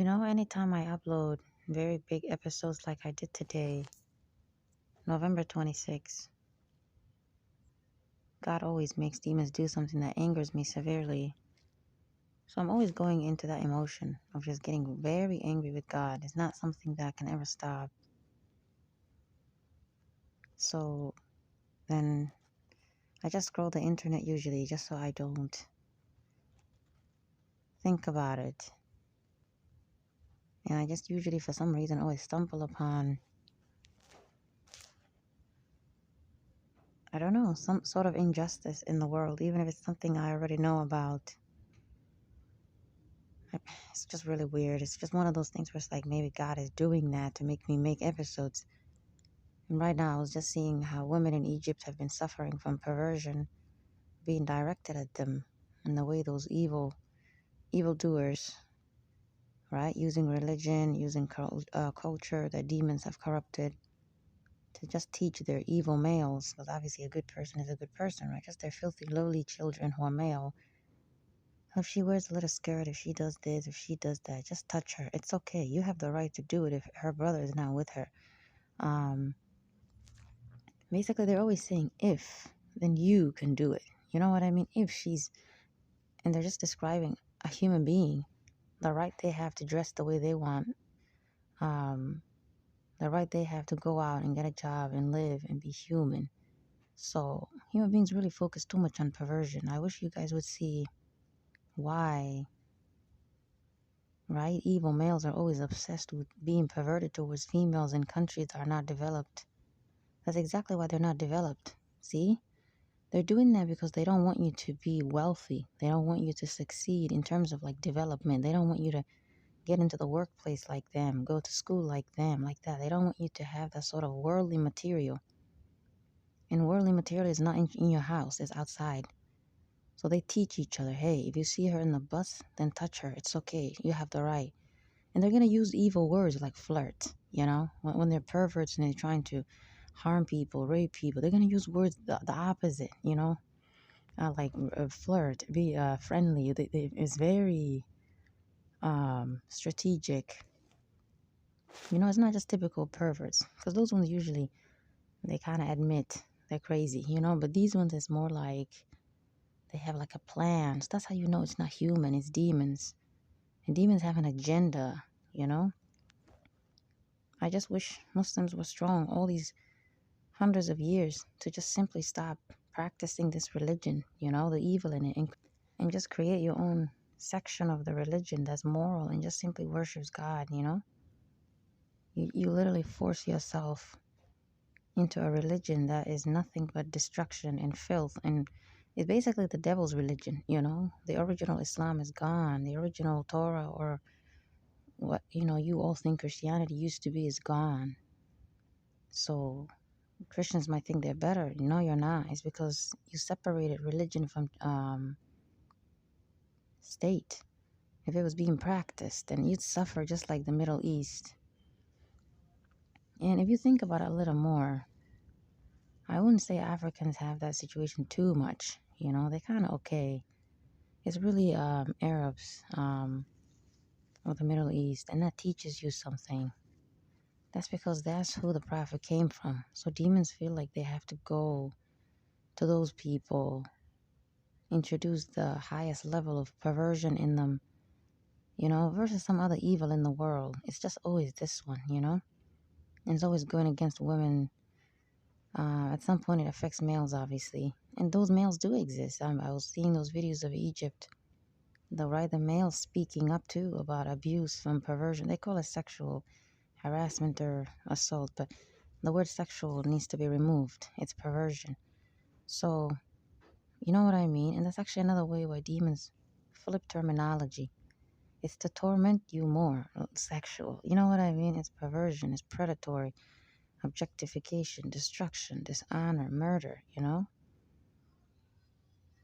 Anytime I upload very big episodes like I did today, November 26th, God always makes demons do something that angers me severely. So I'm always going into that emotion of just getting very angry with God. It's not something that can ever stop. So then I just scroll the internet usually just so I don't think about it. And I just usually, for some reason, always stumble upon, I don't know, some sort of injustice in the world, even if it's something I already know about. It's just really weird. It's just one of those things where it's like maybe God is doing that to make me make episodes. And right now, I was just seeing how women in Egypt have been suffering from perversion being directed at them, and the way those evildoers, right, using religion, using culture that demons have corrupted to just teach their evil males, because obviously a good person is a good person, right? Just their filthy, lowly children who are male. If she wears a little skirt, if she does this, if she does that, just touch her. It's okay. You have the right to do it if her brother is not with her. Um, Basically, they're always saying, if, then you can do it. You know what I mean? If she's, and they're just describing a human being, the right they have to dress the way they want, um, the right they have to go out and get a job and live and be human. So human beings really focus too much on perversion. I wish you guys would see why, right? Evil males are always obsessed with being perverted towards females in countries that are not developed. That's exactly why they're not developed. See? They're doing that because they don't want you to be wealthy. They don't want you to succeed in terms of like development. They don't want you to get into the workplace like them, go to school like them, like that. They don't want you to have that sort of worldly material. And worldly material is not in your house, it's outside. So they teach each other, hey, if you see her in the bus, then touch her. It's okay. You have the right. And they're going to use evil words like flirt, when they're perverts and they're trying to harm people, rape people, they're going to use words the opposite, like flirt, be friendly. It's very strategic. It's not just typical perverts, because those ones usually, they kind of admit they're crazy, but these ones is more like they have like a plan. So that's how you know it's not human, it's demons. And demons have an agenda, you know? I just wish Muslims were strong all these hundreds of years to just simply stop practicing this religion, the evil in it, and just create your own section of the religion that's moral and just simply worships God. You literally force yourself into a religion that is nothing but destruction and filth, and it's basically the devil's religion. The original Islam is gone. The original Torah, or what you all think Christianity used to be, is gone. So Christians might think they're better. No, you're not. It's because you separated religion from state. If it was being practiced, then you'd suffer just like the Middle East. And if you think about it a little more, I wouldn't say Africans have that situation too much. They're kind of okay. It's really Arabs or the Middle East, and that teaches you something. That's because that's who the prophet came from. So demons feel like they have to go to those people, introduce the highest level of perversion in them, versus some other evil in the world. It's just always this one, and it's always going against women. At some point, it affects males, obviously, and those males do exist. I was seeing those videos of Egypt, the males speaking up too about abuse from perversion. They call it sexual harassment or assault, but the word sexual needs to be removed. It's perversion. So, you know what I mean? And that's actually another way why demons flip terminology. It's to torment you more. Sexual. You know what I mean? It's perversion. It's predatory. Objectification, destruction, dishonor, murder.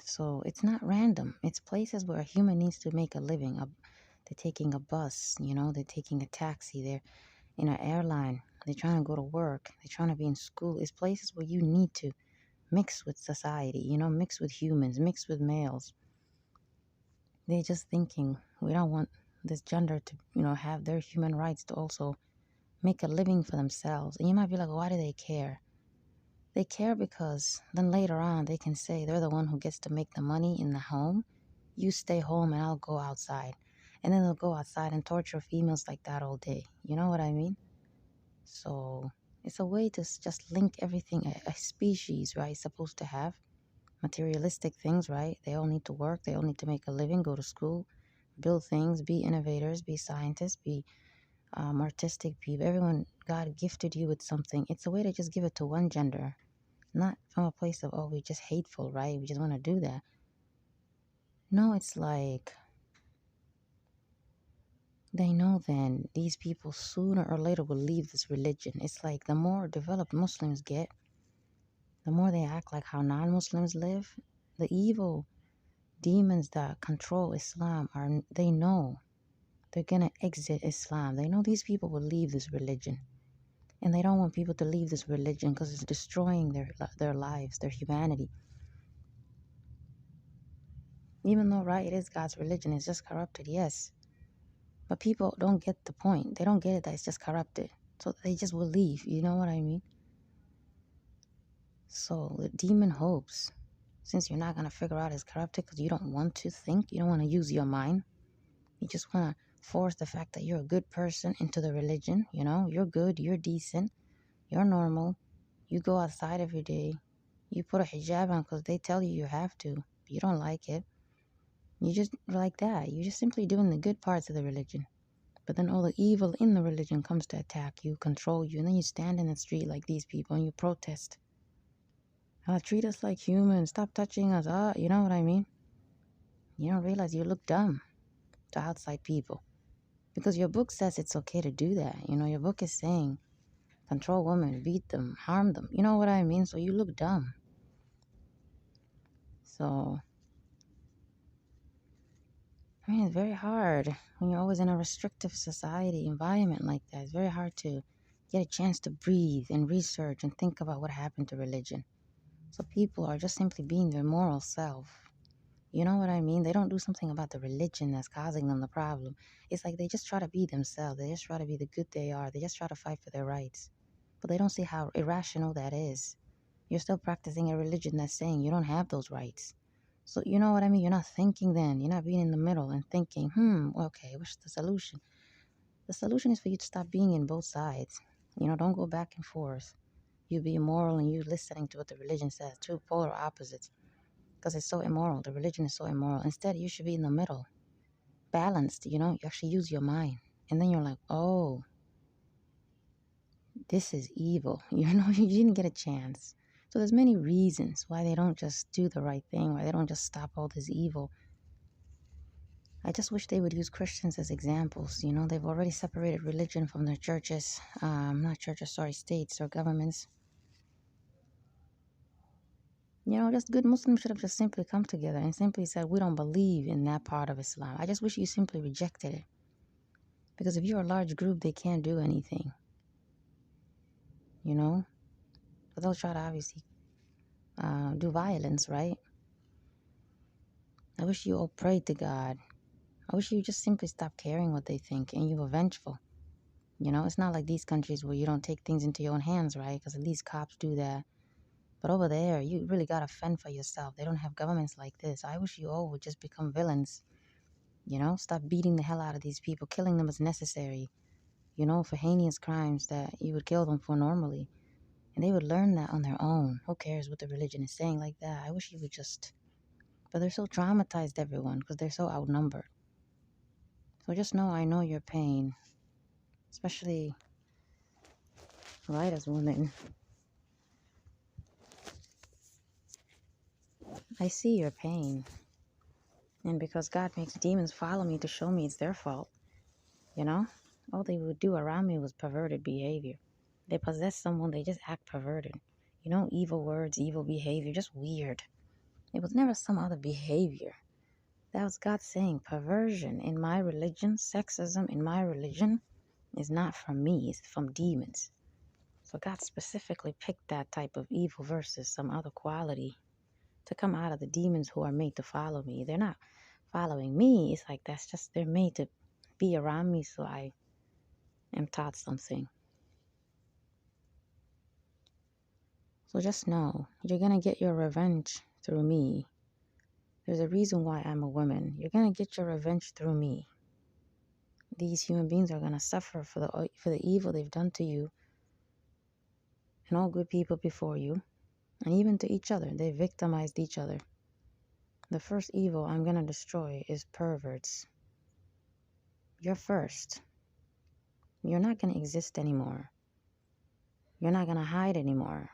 So it's not random. It's places where a human needs to make a living. They're taking a bus, they're taking a taxi, they're in an airline, they're trying to go to work, they're trying to be in school. It's places where you need to mix with society, mix with humans, mix with males. They're just thinking, we don't want this gender to, have their human rights to also make a living for themselves. And you might be like, why do they care? They care because then later on they can say they're the one who gets to make the money in the home. You stay home and I'll go outside. And then they'll go outside and torture females like that all day. You know what I mean? So it's a way to just link everything a species, right, is supposed to have. Materialistic things, right? They all need to work. They all need to make a living, go to school, build things, be innovators, be scientists, be artistic people. Everyone, God gifted you with something. It's a way to just give it to one gender. Not from a place of, oh, we're just hateful, right? We just want to do that. No, it's like they know then these people sooner or later will leave this religion. It's like the more developed Muslims get, the more they act like how non-Muslims live. The evil demons that control Islam they know they're going to exit Islam. They know these people will leave this religion. And they don't want people to leave this religion because it's destroying their lives, their humanity. Even though, right, it is God's religion, it's just corrupted, yes. But people don't get the point. They don't get it that it's just corrupted. So they just will leave. You know what I mean? So the demon hopes, since you're not going to figure out it's corrupted because you don't want to think, you don't want to use your mind. You just want to force the fact that you're a good person into the religion. You're good, you're decent, you're normal. You go outside every day. You put a hijab on because they tell you you have to. You don't like it. You just like that. You're just simply doing the good parts of the religion. But then all the evil in the religion comes to attack you, control you, and then you stand in the street like these people and you protest. Treat us like humans. Stop touching us. You know what I mean? You don't realize you look dumb to outside people. Because your book says it's okay to do that. Your book is saying control women, beat them, harm them. You know what I mean? So you look dumb. So, it's very hard when you're always in a restrictive society environment like that. It's very hard to get a chance to breathe and research and think about what happened to religion. So people are just simply being their moral self. You know what I mean? They don't do something about the religion that's causing them the problem. It's like they just try to be themselves. They just try to be the good they are. They just try to fight for their rights. But they don't see how irrational that is. You're still practicing a religion that's saying you don't have those rights. So you know what I mean? You're not thinking then. You're not being in the middle and thinking, okay, what's the solution? The solution is for you to stop being in both sides. Don't go back and forth. You be immoral and you listening to what the religion says. Two polar opposites. Because it's so immoral. The religion is so immoral. Instead, you should be in the middle. Balanced, you actually use your mind. And then you're like, oh, this is evil. You didn't get a chance. So there's many reasons why they don't just do the right thing, why they don't just stop all this evil. I just wish they would use Christians as examples. They've already separated religion from their churches. Not churches, sorry, states or governments. Just good Muslims should have just simply come together and simply said, we don't believe in that part of Islam. I just wish you simply rejected it. Because if you're a large group, they can't do anything. But they'll try to obviously do violence, right? I wish you all prayed to God. I wish you just simply stop caring what they think and you were vengeful. It's not like these countries where you don't take things into your own hands, right? Because at least cops do that. But over there, you really got to fend for yourself. They don't have governments like this. I wish you all would just become villains. Stop beating the hell out of these people. Killing them is necessary. For heinous crimes that you would kill them for normally. And they would learn that on their own. Who cares what the religion is saying like that? I wish you would just... But they're so traumatized, everyone, because they're so outnumbered. So just know I know your pain. Especially, right, as women. I see your pain. And because God makes demons follow me to show me it's their fault. All they would do around me was perverted behavior. They possess someone, they just act perverted. Evil words, evil behavior, just weird. It was never some other behavior. That was God saying perversion in my religion, sexism in my religion is not from me, it's from demons. So God specifically picked that type of evil versus some other quality to come out of the demons who are made to follow me. They're not following me. It's like they're made to be around me so I am taught something. So just know, you're going to get your revenge through me. There's a reason why I'm a woman. You're going to get your revenge through me. These human beings are going to suffer for the evil they've done to you and all good people before you, and even to each other. They victimized each other. The first evil I'm going to destroy is perverts. You're first. You're not going to exist anymore. You're not going to hide anymore.